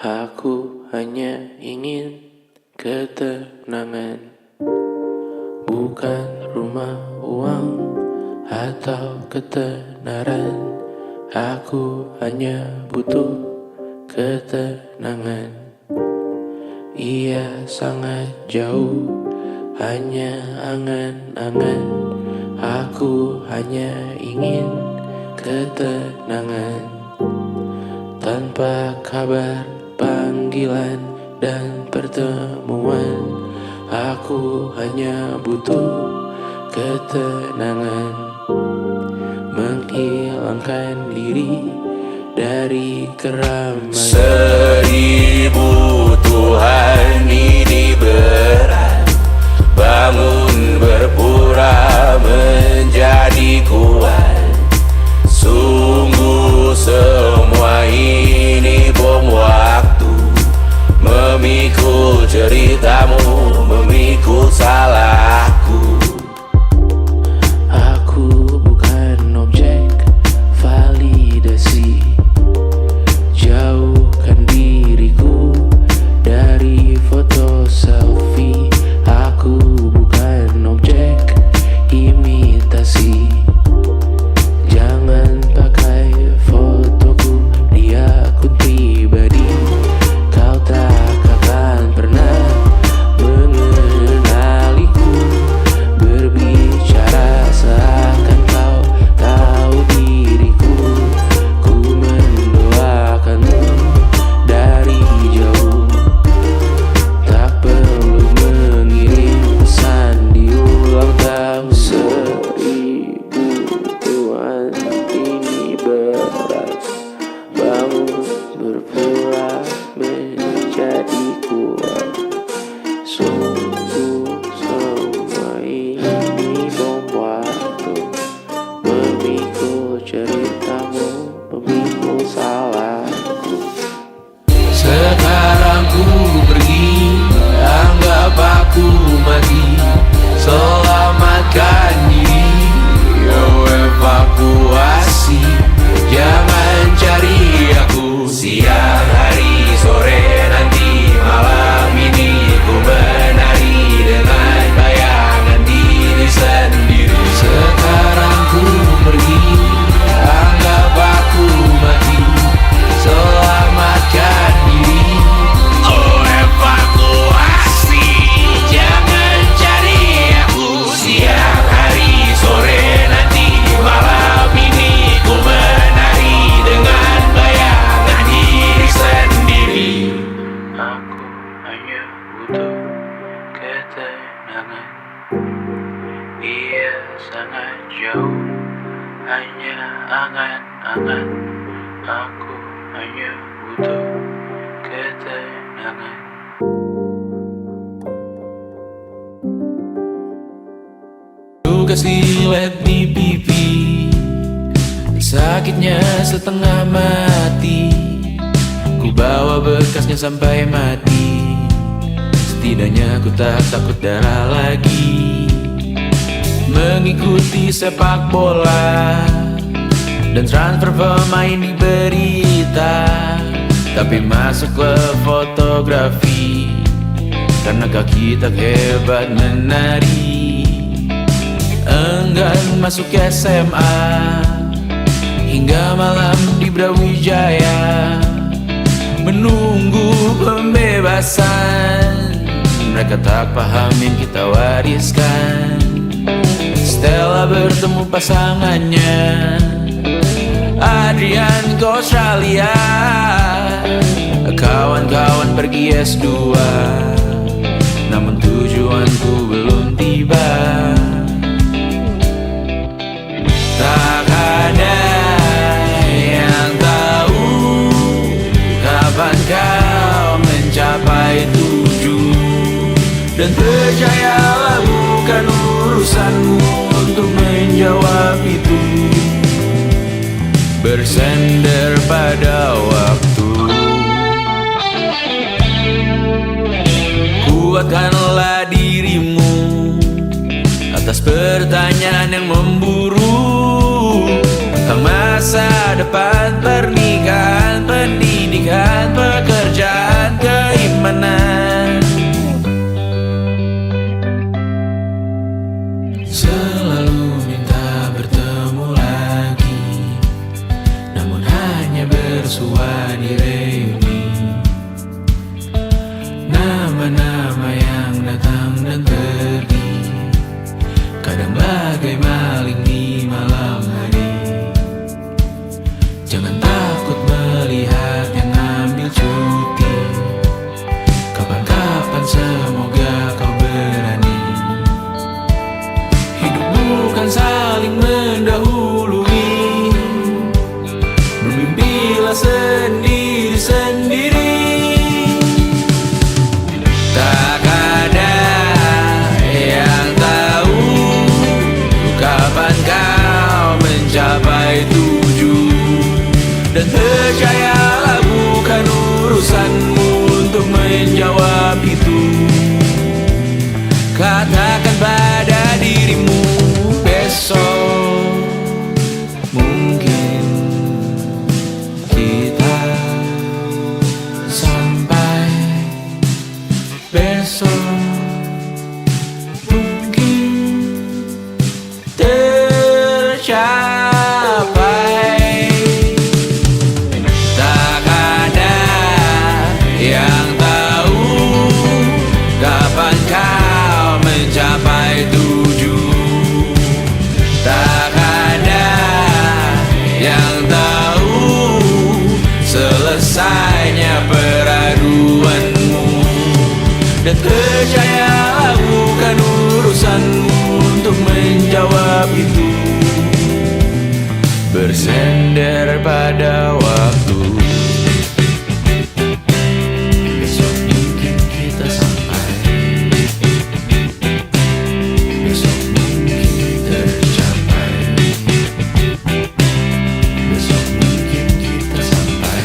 Aku hanya ingin ketenangan, bukan rumah, uang, atau ketenaran. Aku hanya butuh ketenangan. Ia sangat jauh, hanya angan-angan. Aku hanya ingin ketenangan. Tanpa kabar, panggilan, dan pertemuan, aku hanya butuh ketenangan. Menghilangkan diri dari keramaian. 1000 Tuhan ini berat, bangun berpura menjadi kuat. Sungguh semua ini bom waktu, memikul ceritamu, memikul salahku. Aku bukan objek validasi. Jauhkan diriku dari foto selfie. Aku bukan objek imitasi. Jangan pakai fotoku di akun pribadi. Kau tak akan pernah mengenaliku. Berbicara seakan kau tahu diriku. Ku mendoakanmu dari jauh. Tak perlu mengirim pesan di ulang tahun. 1000 Tuhan ini berat, bangun berpura menjadi kuat. Sungguh semua ini bom waktu, memikul ceritamu, memikul salahku. Sekarang ku pergi, anggap aku mati. Selamatkan diri, evakuasi. Jangan cari aku siang, hari, sore, nanti, malam ini. Ku menari dengan bayangan diri sendiri. Sekarang ku pergi, anggap aku mati. Selamatkan diri, evakuasi. Jangan cari aku siang, hari, sore, nanti, malam ini. Ku menari dengan bayangan diri sendiri. Aku hanya butuh ketenangan. Ia sangat jauh, hanya angan-angan. Aku hanya butuh ketenangan. Lu kasih let me pipi, sakitnya setengah mati. Ku bawa bekasnya sampai mati. Setidaknya ku tak takut darah lagi. Mengikuti sepak bola dan transfer pemain di berita, tapi masuk ke fotografi karena kaki tak hebat menari. Enggan masuk SMA hingga malam di Brawijaya, menunggu pembebasan. Mereka tak paham yang kita wariskan. Stella bertemu pasangannya, Adrian ke Australia. Kawan-kawan pergi S2, namun tujuanku belum tiba. Tak ada yang tahu kapan kau mencapai tujuh. Dan percayalah, bukan urusanmu untuk menjawab itu. Bersender pada waktu. Kuatkanlah dirimu atas pertanyaan yang memburu tentang masa depan, pernikahan, pendidikan, pekerjaan. bersua di reuni. Nama-nama yang datang dan pergi, kadang bagai maling di malam hari. Jangan takut melihat yang ambil cuti, kapan-kapan semoga kau berani. Hidup bukan saling mendahului, bermimpilah sendiri-sendiri. Tak ada yang tahu kapan kau mencapai tujuan. Dan percayalah bukan urusanmu untuk menjawab itu. Katakan pada dirimu besok mungkin kita sampai, besok mungkin tercapai. Tak ada yang tahu kapan kau mencapai tujuan. Tak ada yang tahu selesainya peraduanmu. Dan percayalah bukan urusanmu untuk menjawab itu. Bersender pada waktu. Besok mungkin kita sampai, besok mungkin tercapai, besok mungkin kita sampai.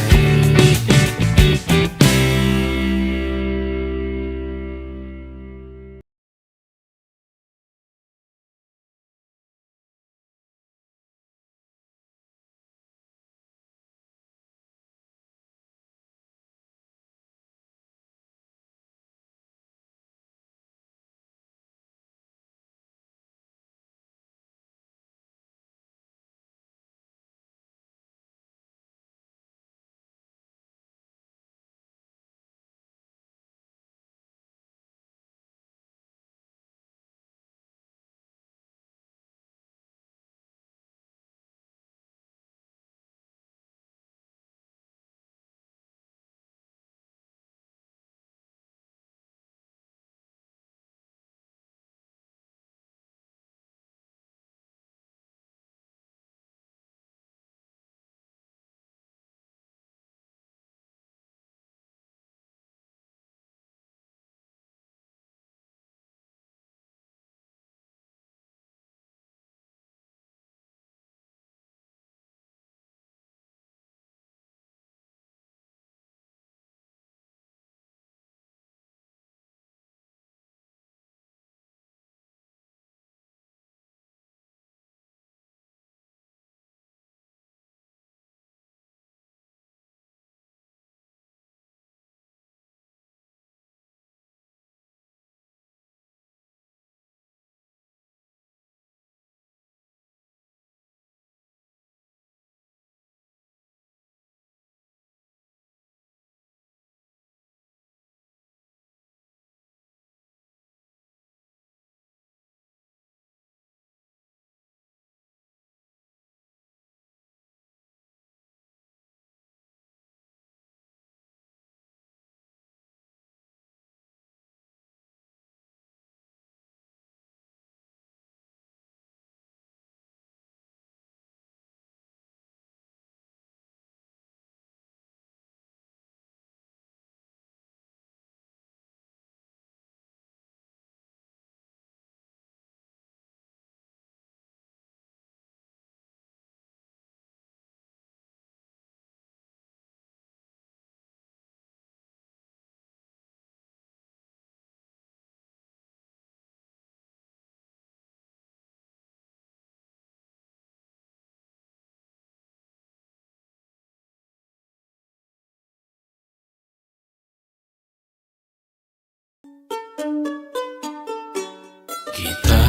Kita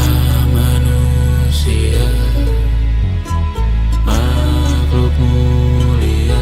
manusia, makhluk mulia,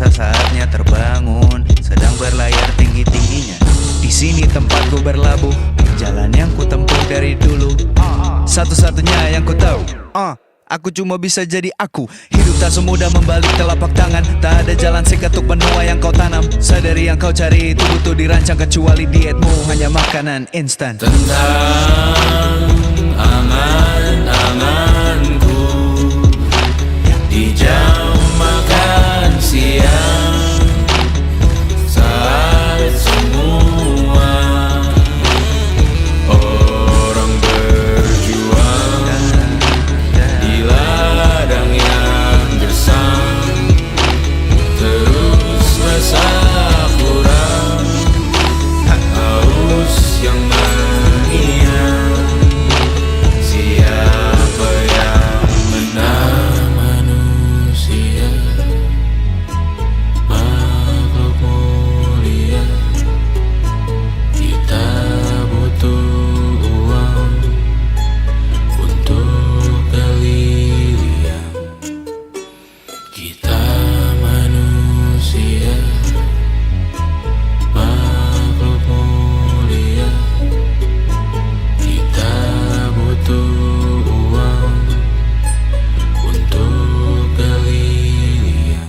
merasa saatnya terbangun, sedang berlayar tinggi-tingginya. Di sini tempatku berlabuh, jalan yang ku tempuh dari dulu. Satu-satunya yang ku tahu, aku cuma bisa jadi aku. Hidup tak semudah membalik telapak tangan. Tak ada jalan singkat untuk benua yang kau tanam. Sadari yang kau cari itu butuh dirancang. Kecuali dietmu hanya makanan instan. Tentang angan-anganku di jam makan siang, saat semua orang berjuang di ladang yang gersang, terus rasa kurang, haus yang mengiang. Siapa yang menang manusia, makhluk mulia. Kita butuh uang untuk keliling. Kita manusia, makhluk mulia. Kita butuh uang untuk keliling.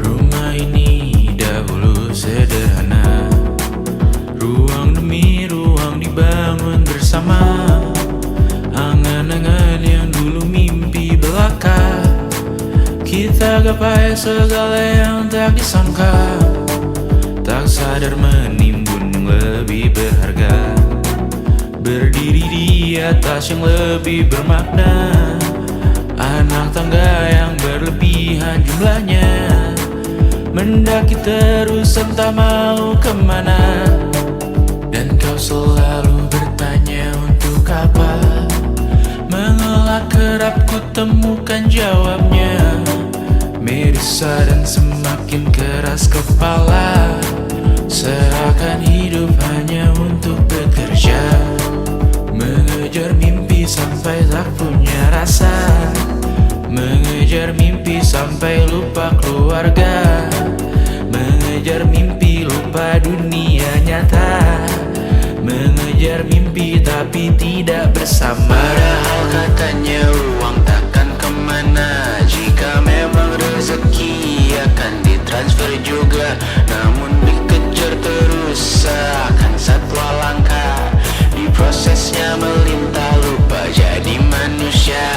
Rumah ini dahulu sederhana, ruang demi ruang dibangun bersama. Angan-angan yang dulu mimpi belaka, kita gapai segala yang tak disangka. Tak sadar menimbun yang lebih berharga, berdiri di atas yang lebih bermakna. Anak tangga yang berlebihan jumlahnya, mendaki terus entah mau kemana. Dan kau selalu bertanya untuk apa, mengelak kerap ku temukan jawabnya. Merisa dan semakin keras kepala, seakan hidup hanya untuk bekerja. Mengejar mimpi sampai tak punya rasa, mengejar mimpi sampai lupa keluarga, mengejar mimpi lupa dunia nyata, mengejar mimpi tapi tidak bersama. Padahal katanya uang takkan kemana, jika memang rezeki akan ditransfer juga. Namun dikejar terus seakan satwa langka, di prosesnya melintah lupa jadi manusia.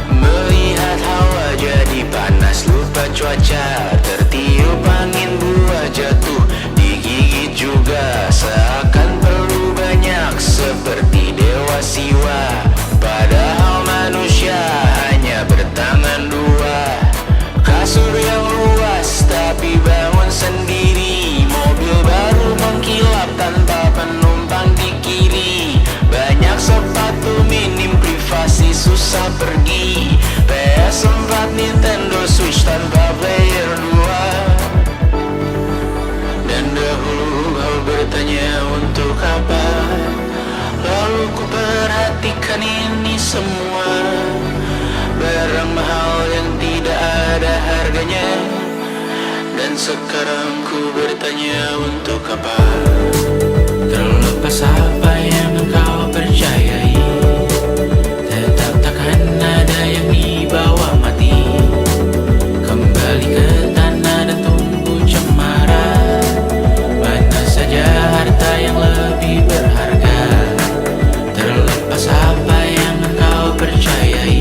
Melihat hawa jadi panas lupa cuaca, tertiup angin buah jatuh digigit juga. Seakan perlu banyak seperti dewa siwa, padahal manusia hanya bertangan dua. Kasur yang luas tapi bangun sendiri, mobil baru mengkilap tanpa penumpang di kiri. Banyak sepatu minim privasi susah pergi, PS4 Nintendo Switch tanpa player 2. Dan dahulu kau bertanya untuk apa, lalu ku perhatikan ini semua. Barang mahal yang tidak ada harganya, dan sekarang ku bertanya untuk apa. Terlepas apa yang engkau percayai, tetap takkan ada yang dibawa mati. Kembali ke tanah dan tumbuh cemara, mana saja harta yang lebih berharga. Terlepas apa yang engkau percayai,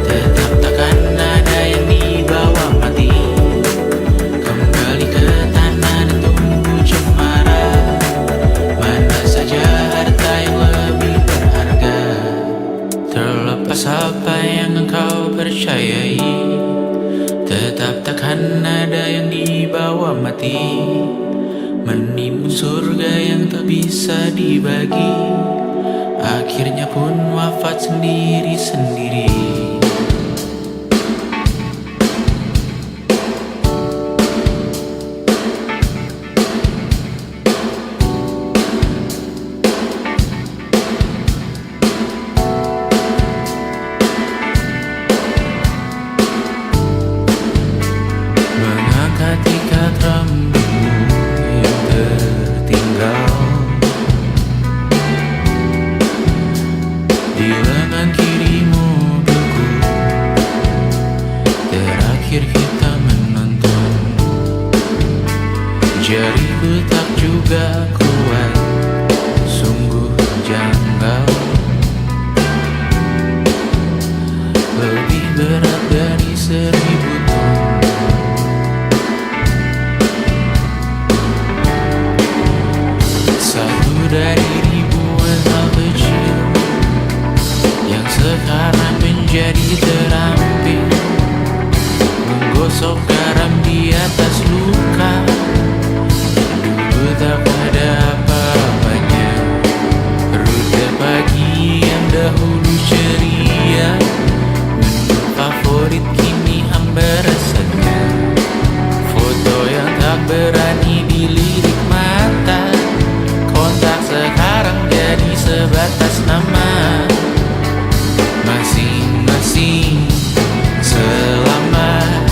tetap takkan ada yang dibawa mati. Kembali ke tanah dan tumbuh cemara, mana saja harta yang lebih berharga. Terlepas apa yang engkau percayai, tetap takkan ada yang dibawa mati. Menimbun surga yang tak bisa dibagi, akhirnya pun wafat sendiri-sendiri. ikat-ikat rambutmu yang tertinggal di lengan kirimu beku. Terakhir kita menonton, jariku tak juga kuat, sungguh janggal. Lebih berat dari 1000 ton. Satu dari ribuan hal kecil yang sekarang menjadi terampil, menggosok garam di atas luka. Dulu tak ada apa-apanya, rute pagi yang dahulu ceria, menu favorit kini hambar rasanya. Foto yang tak berani dilirik mata, kontak sekarang jadi sebatas nama. Masing-masing selamat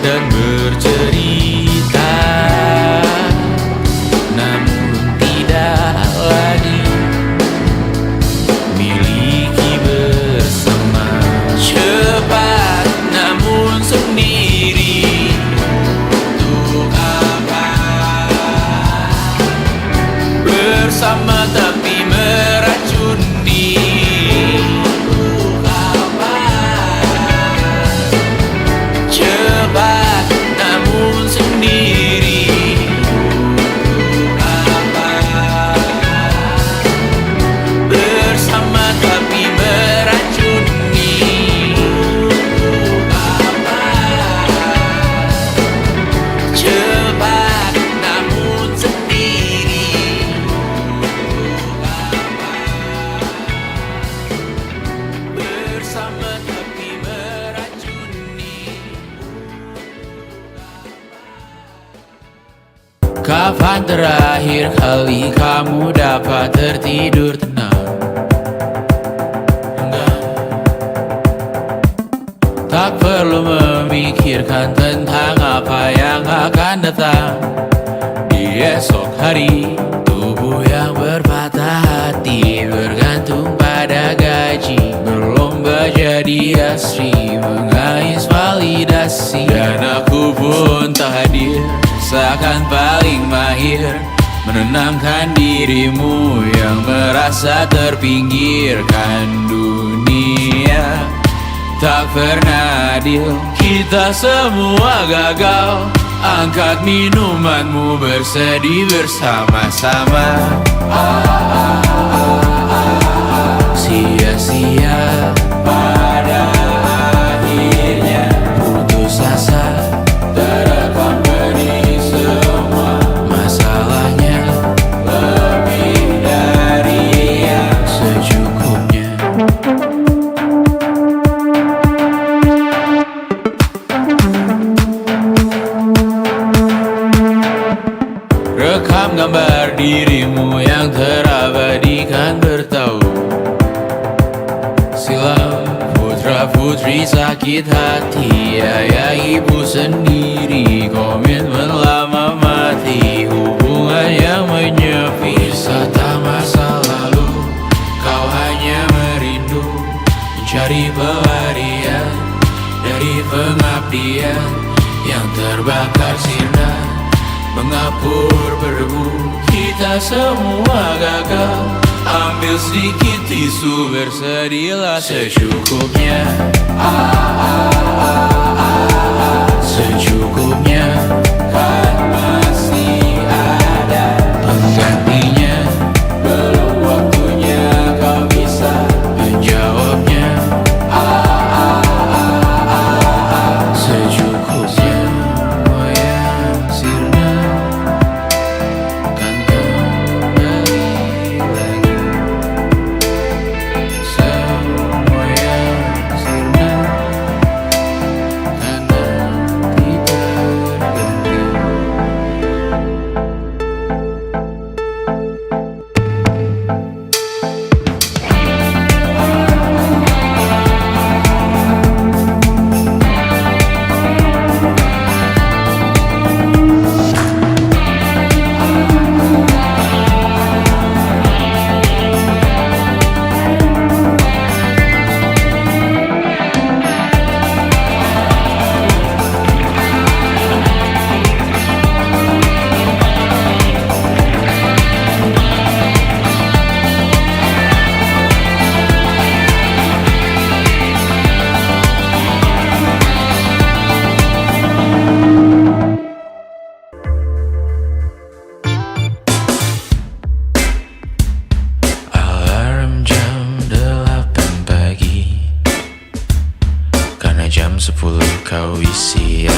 dan bercerita, namun tidak lagi miliki bersama. Cepat namun sendiri, untuk apa? Bersama tapi meracuni, untuk apa? Cepat namun sendiri, untuk apa? Bersama tapi meracuni, untuk apa? Cepat namun sendiri, untuk apa? Bersama tapi meracuni. Kapan terakhir kali kamu dapat tertidur tenang? Enggak. Tak perlu memikirkan tentang apa yang akan datang di esok hari. Tubuh yang berpatah hati bergantung pada gaji, berlomba jadi asri, mengais validasi. Dan aku pun tak hadir, seakan paling mahir menenangkan dirimu yang merasa terpinggirkan dunia. Tak pernah adil, kita semua gagal. Angkat minumanmu, bersedih bersama-sama. Sia-sia pada akhirnya, putus asa terekam benih semua. Masalahnya lebih dari yang secukupnya. Rekam gambar dirimu yang terabadikan bertahun silam. Putra-putri sakit hati, ayah ibu sendiri, komitmen lama mati, hubungan yang menyepi. Wisata masa lalu, kau hanya merindu, mencari pelarian dari pengabdian yang terbakar sirna, mengapur berdebu. Kita semua gagal, ambil sedikit tisu, bersedihlah secukupnya. Secukupnya, kan masih ada penggantinya. Belum waktunya kau bisa menjawabnya. Secukupnya, wayang sirna kan kembali lagi. Semua yang sirna kan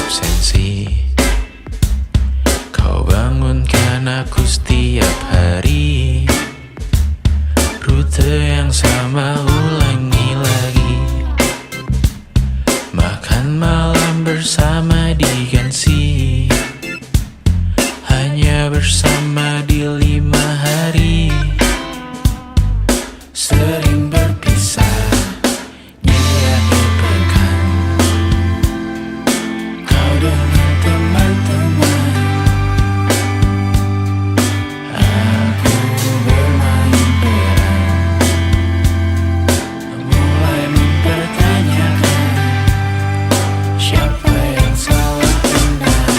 absensi. Kau bangunkan aku setiap hari, rute yang sama ulangi lagi. Makan malam bersama diganti, hanya bersama di 5 hari. Sering berpisah di akhir pekan, kau dengan teman-teman, aku bermain peran, mulai mempertanyakan siapa yang salah benar.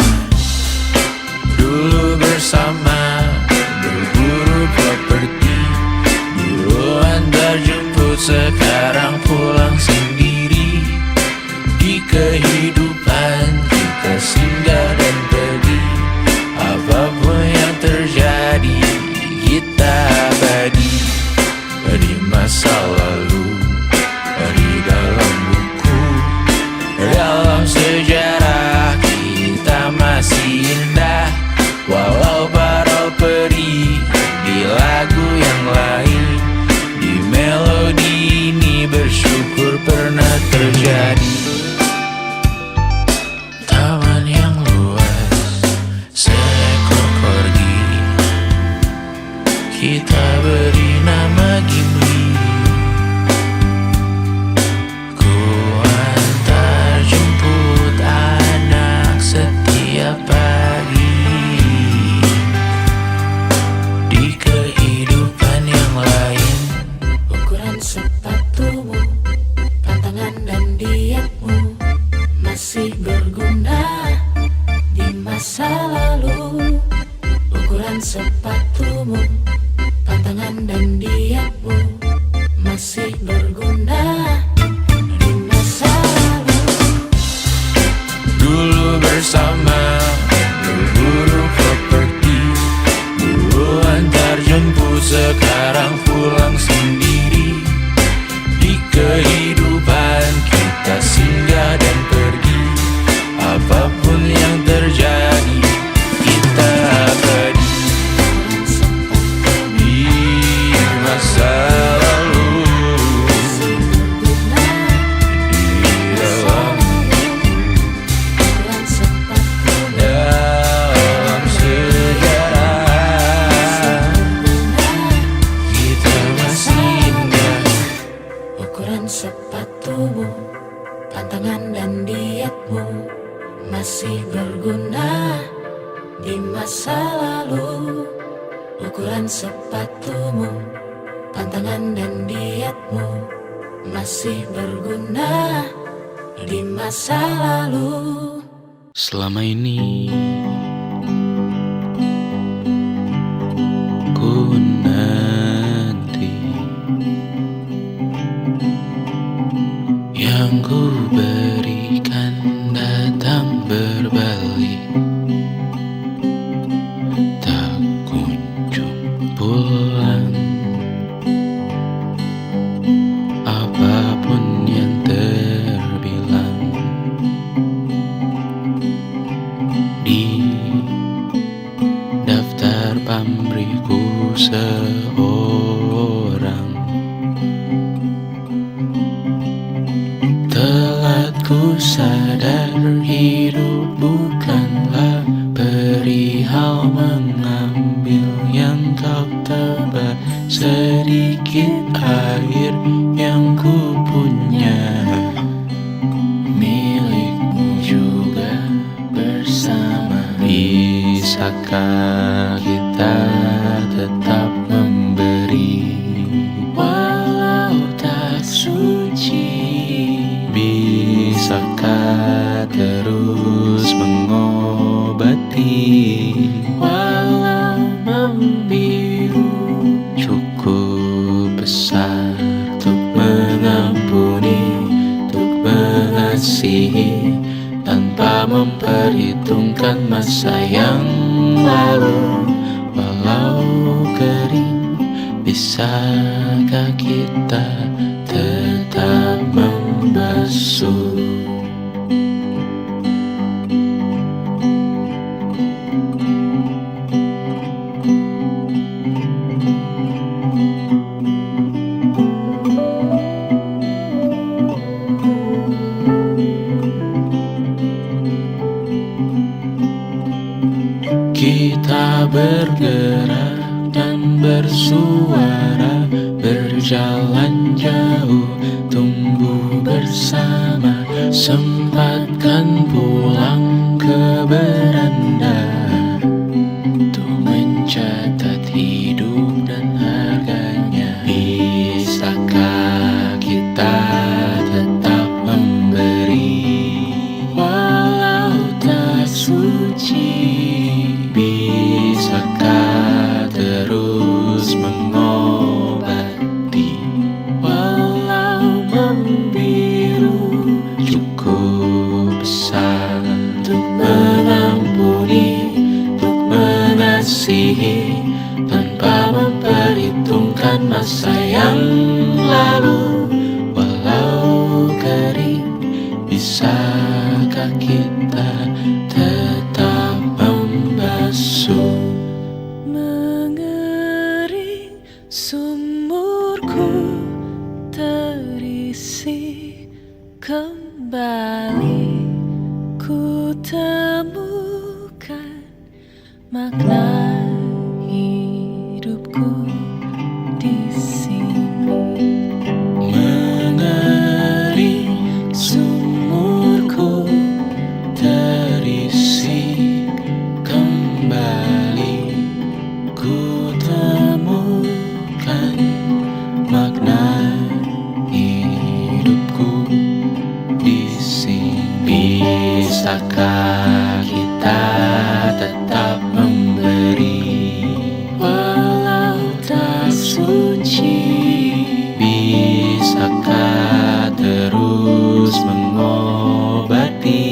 Dulu bersama berburu properti, dulu antar jemput, sekarang pulang sendiri. Di kehidupan kita singgah dan pergi, apapun yang terjadi kita abadi. Di masa lalu, di dalam buku, dalam sejarah kita masih indah. Walau para peri di lagu yang lain, di melodi ini bersyukur pernah terjadi. Taman yang luas, seekor corgi, kita beri nama Gimli. Ku antar jemput anak setiap pagi. Di kehidupan yang lain, ukuran sepatumu, pantangan dan dietmu masih berguna di masa lalu. Ukuran sepatumu, pantangan dan dietmu masih berguna di masa lalu. dulu bersama berburu properti, dulu antar jemput, sekarang pulang sendiri. Di kehidupan kita singgah dan pergi, apapun yang terjadi kita abadi. Di masa lalu, di dalam Ukuran sepatumu, dalam sejarah kita masih indah. ukuran sepatumu, pantangan dan dietmu masih berguna di masa lalu. Ukuran sepatumu, pantangan dan dietmu masih berguna di masa lalu. Selama ini ku nanti yang ku berikan datang berbalik, tak kunjung pulang. Apapun yang terbilang di daftar pamrihku seorang, telah ku sadar hidup bukanlah perihal mengambil yang kau tebar. Sedikit air yang ku punya milikmu juga bersama. Bisakah kita tetap memberi walau tak suci? Bisakah terus mengobati walau membiru? Cukup besar untuk mengampuni, untuk mengasihi, tanpa memperhitungkan masa yang lalu. Walau kering, bisakah kita tetap membasuh? Kita bergerak dan bersuara, berjalan jauh, tumbuh bersama. Sempatkan pulang ke beranda untuk mencatat hidup dan harganya. Bisakah kita tetap memberi walau tak suci? Bisakah terus mengobati walau membiru? Cukup besar untuk mengampuni, untuk mengasihi, tanpa memperhitungkan masa yang lalu. Walau kering, bisakah kita tetap membasuh? Mengering sumurku terisi kembali, ku temukan makna hidupku di sini. Mengering sumurku terisi kembali, ku temukan makna hidupku di sini. Bisakah kita tetap memberi walau tak suci? Bisakah terus mengobati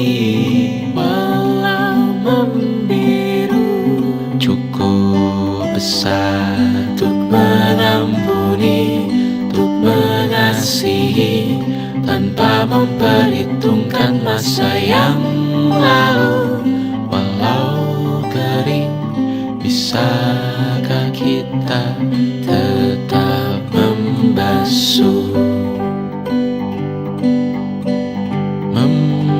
walau membiru? Cukup besar untuk mengampuni, untuk mengasihi, tanpa memperhitungkan masa yang lalu. Walau kering, bisakah kita tetap membasuh? Membasuh.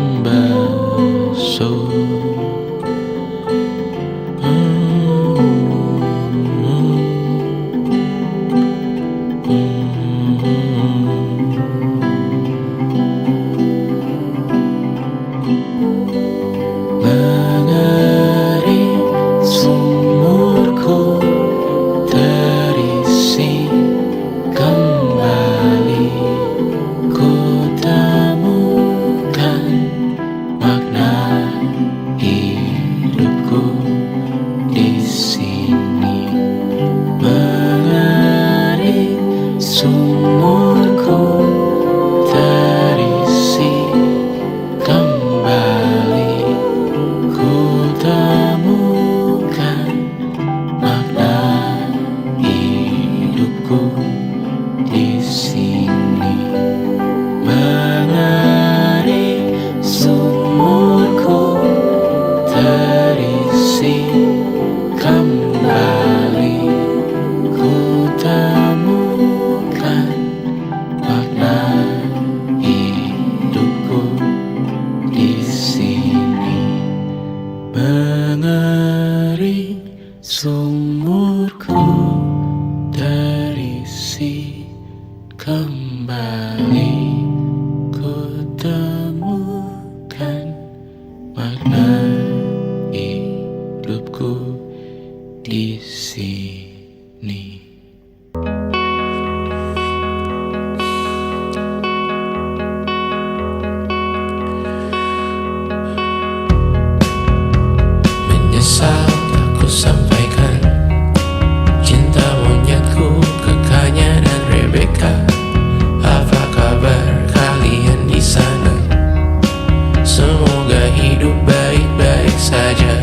Mengering sumurku terisi kembali, ku temukan makna hidupku di sini. Mengering sumurku terisi kembali, ku temukan makna hidupku di sini. Mengering sumurku terisi kembali, ku temukan makna hidupku di sini. Mengering sumurku terisi kembali, ku temukan makna hidupku di sini. Menyesal tak ku sampaikan cinta monyetku ke Kanya dan Rebecca. Apa kabar kalian di sana? Semoga hidup baik-baik saja.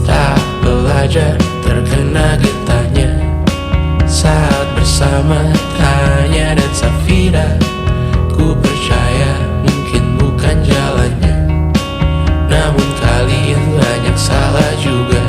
Tak belajar terkena getahnya saat bersama Tanya dan Safira. Ku percaya mungkin bukan jalannya, namun kalian banyak salah juga.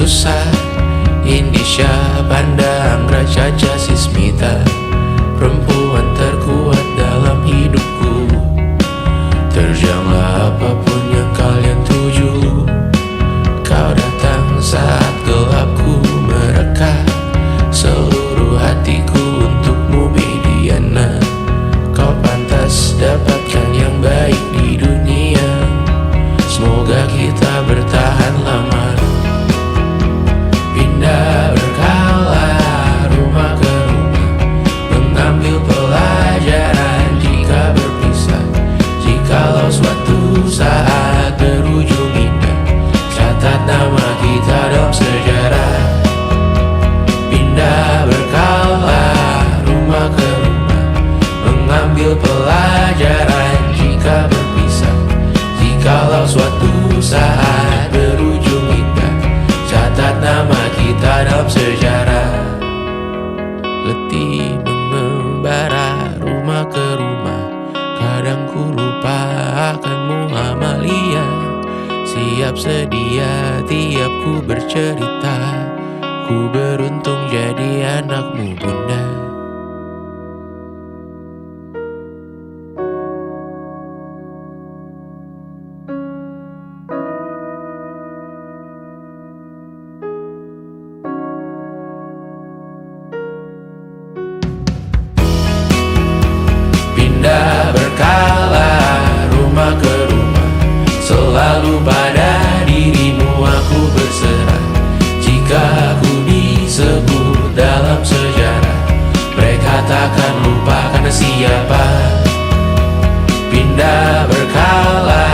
susah. Indisha, Banda, Anggra, Caca, Sismita, perempuan terkuat dalam hidupku. Terjanglah apapun yang kalian tuju. Kau datang saat gelapku mereka. Seluruh hatiku untukmu Mediana. Kau pantas dapatkan yang baik di dunia. Semoga kita bertahan lama. Pindah berkala rumah ke rumah, mengambil pelajaran jika berpisah. Jikalau suatu saat berujung indah, catat nama kita dalam sejarah. Pindah berkala rumah ke rumah, mengambil pelajaran jika berpisah. Jikalau suatu saat berujung indah, catat nama kita dalam sejarah. Letih mengembara rumah ke rumah, kadang ku lupa akanmu Amalia. Siap sedia tiap ku bercerita, ku beruntung jadi anakmu bunda. Pindah berkala rumah ke rumah, selalu pada dirimu aku berserah. Jika aku disebut dalam sejarah, mereka takkan lupa karena siapa. Pindah berkala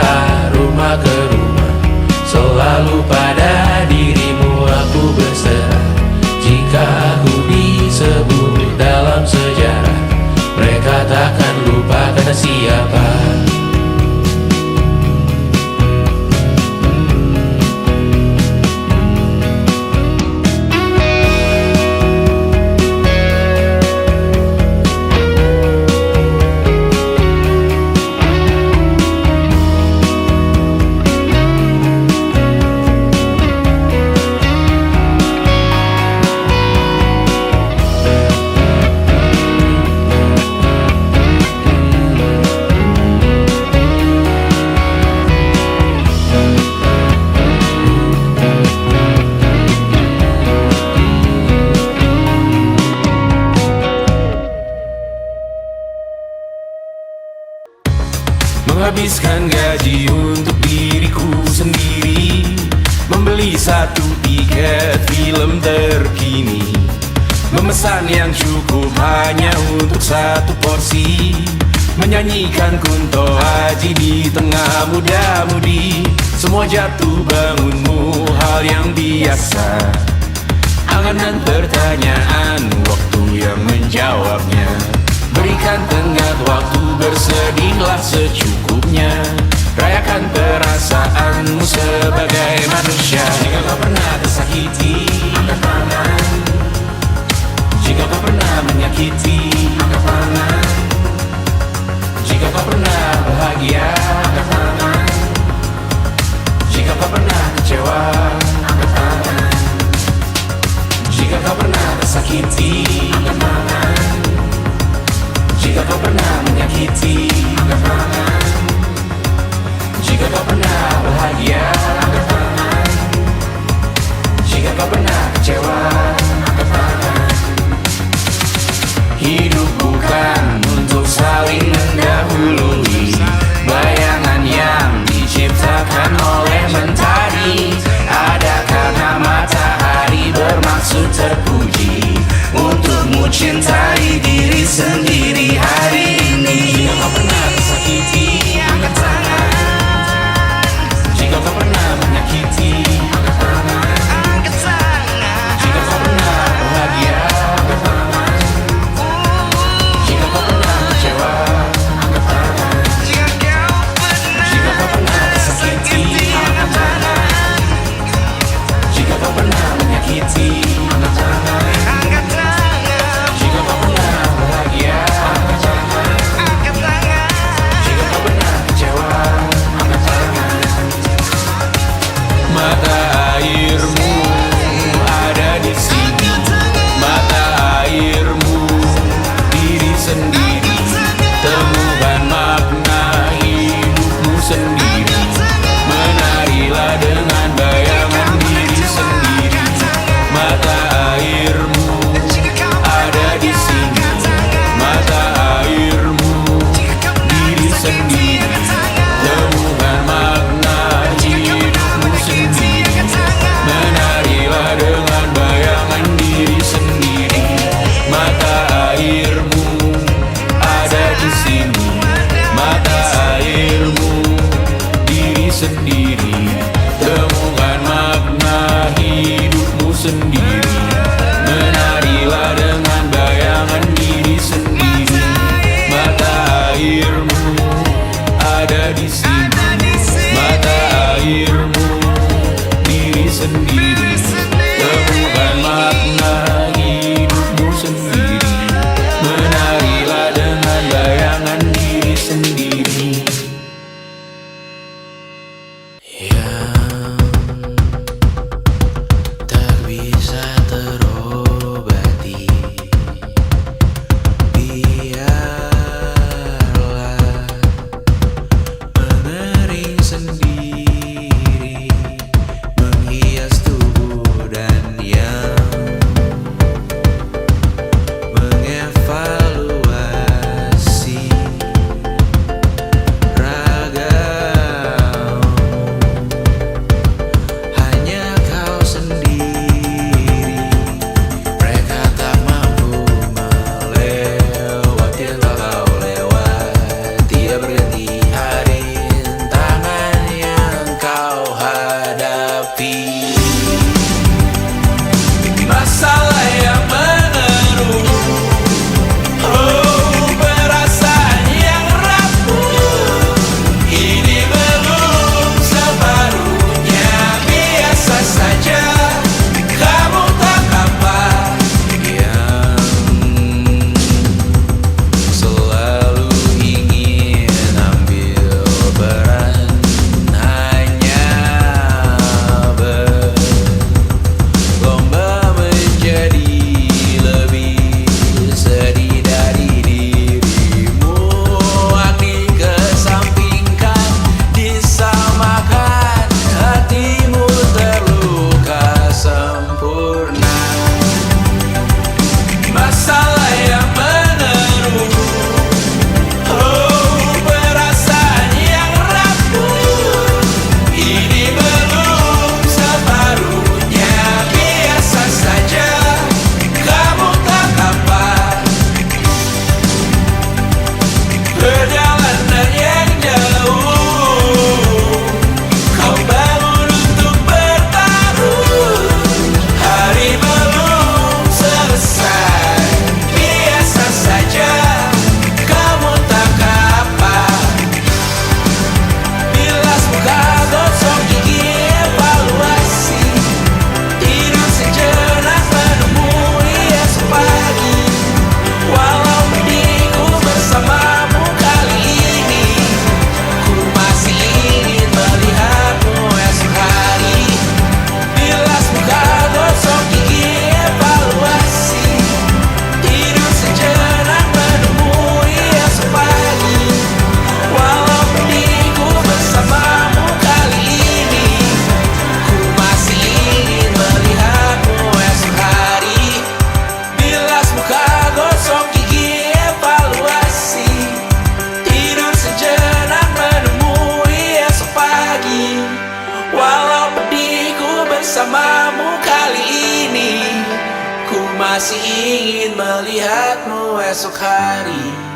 rumah ke rumah, selalu pada dirimu aku berserah. Jika aku disebut dalam sejarah, mereka takkan lupa karena siapa. Menghabiskan gaji untuk diriku sendiri, membeli satu tiket film terkini, memesan yang cukup hanya untuk satu porsi, menyanyikan Kunto Aji di tengah muda-mudi. Semua jatuh bangunmu hal yang biasa, angan-angan pertanyaan, waktu yang menjawabnya. Berikan tenggat waktu, bersedihlah secukupnya. Rayakan perasaanmu sebagai manusia. Jika kau pernah tersakiti, angkat tangan. Jika kau pernah menyakiti, angkat tangan. Jika kau pernah bahagia, angkat tangan. Jika kau pernah kecewa, angkat tangan. Jika kau pernah tersakiti, angkat tangan. Jika kau pernah menyakiti, angkat tangan. Jika kau pernah bahagia, angkat tangan. Jika kau pernah kecewa, angkat tangan. Hidup bukan untuk saling mendahului, bayangan yang diciptakan oleh mentari. Ada karena matahari bermaksud terpuji, untukmu cintai diri sendiri hari ini. Jika kau pernah tersakiti, angkat tangan. Jika kau pernah sendiri. Temukan makna hidupmu sendiri. Menarilah dengan bayangan diri sendiri. Yang tak bisa terobati, biarlah mengering sendiri, menghias tubuh dan yang mengevaluasi ragamu. Hanya kau sendiri. Mereka tak mampu melewati yang tak kau lewati. Dia berganti hari tangan yang kau hadapi. Masalah yang meneru, oh perasaan yang rapuh. Ini belum separuhnya, biasa saja. Kamu tak apa yang selalu ingin ambil peran, hanya berlomba menjadi lebih sedih dari dirimu. Dikesampingkan, disamakan, hatimu terluka sempurna. Masalah yang meneru, oh perasaan yang rapuh. Ini belum separuhnya, biasa saja. Kamu tak apa. Perjalanan yang jauh kau bangun untuk bertaruh. Hari belum selesai, biasa saja. Kamu tak apa. Bilas muka, gosok gigi, evaluasi. Tidur sejenak, menemui esok pagi. Walau pedihku bersamamu kali ini, ku masih ingin melihatmu esok hari. Bilas muka, gosok gigi, evaluasi. Tidur sejenak, menemui esok pagi. Walau pedihku bersamamu kali ini, ku masih ingin melihatmu esok hari. Bilas muka, gosok gigi, evaluasi. Tidur sejenak, menemui esok pagi. Walau pedihku bersamamu kali ini, ku masih ingin melihatmu esok hari.